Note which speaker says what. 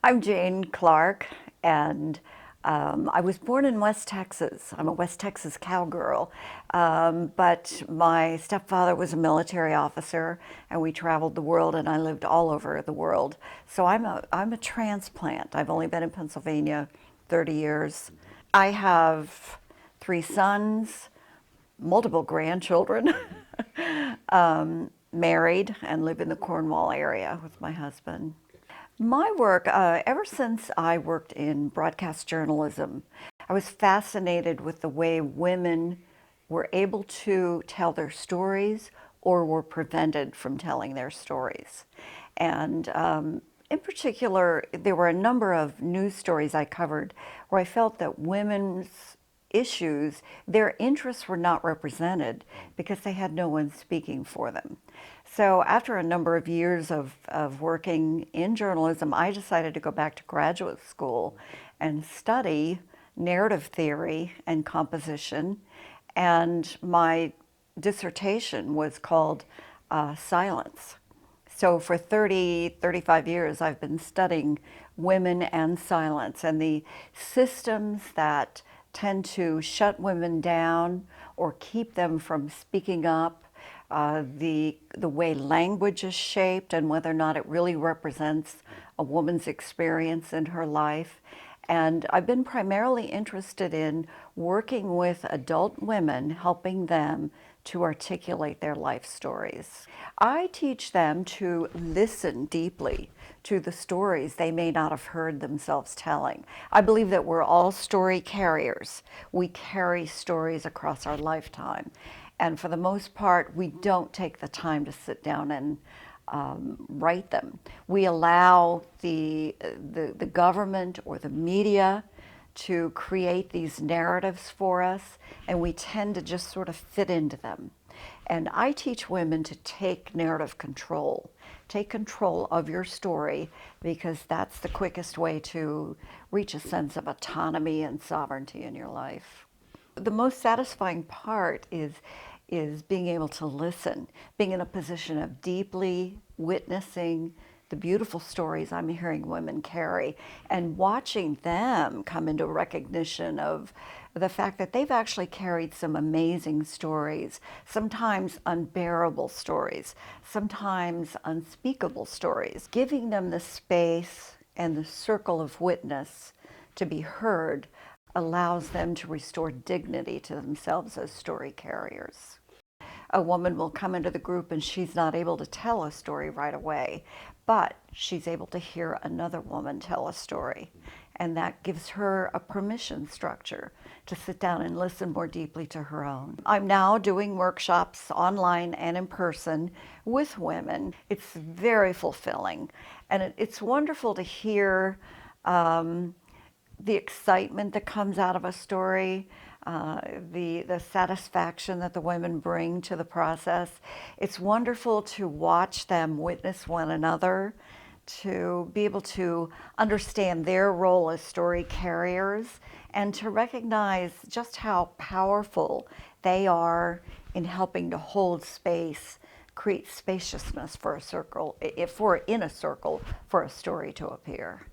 Speaker 1: I'm Jane Clark, and I was born in West Texas. I'm a West Texas cowgirl, but my stepfather was a military officer, and we traveled the world, and I lived all over the world. So I'm a transplant. I've only been in Pennsylvania 30 years. I have three sons, multiple grandchildren, married, and live in the Cornwall area with my husband. My work, ever since I worked in broadcast journalism, I was fascinated with the way women were able to tell their stories or were prevented from telling their stories. And in particular, there were a number of news stories I covered where I felt that women's issues, their interests were not represented because they had no one speaking for them. So after a number of years of working in journalism, I decided to go back to graduate school and study narrative theory and composition. And my dissertation was called Silence. So for 35 years, I've been studying women and silence and the systems that tend to shut women down or keep them from speaking up, the way language is shaped and whether or not it really represents a woman's experience in her life. And I've been primarily interested in working with adult women, helping them to articulate their life stories. I teach them to listen deeply to the stories they may not have heard themselves telling. I believe that we're all story carriers. We carry stories across our lifetime. And for the most part, we don't take the time to sit down and write them. We allow the government or the media to create these narratives for us, and we tend to just sort of fit into them. And I teach women to take narrative control. Take control of your story, because that's the quickest way to reach a sense of autonomy and sovereignty in your life. The most satisfying part is being able to listen, being in a position of deeply witnessing the beautiful stories I'm hearing women carry and watching them come into recognition of the fact that they've actually carried some amazing stories, sometimes unbearable stories, sometimes unspeakable stories. Giving them the space and the circle of witness to be heard allows them to restore dignity to themselves as story carriers. A woman will come into the group and she's not able to tell a story right away, but she's able to hear another woman tell a story. And that gives her a permission structure to sit down and listen more deeply to her own. I'm now doing workshops online and in person with women. It's very fulfilling. And it's wonderful to hear the excitement that comes out of a story, the satisfaction that the women bring to the process. It's wonderful to watch them witness one another, to be able to understand their role as story carriers, and to recognize just how powerful they are in helping to hold space, create spaciousness for a circle, if we're in a circle, for a story to appear.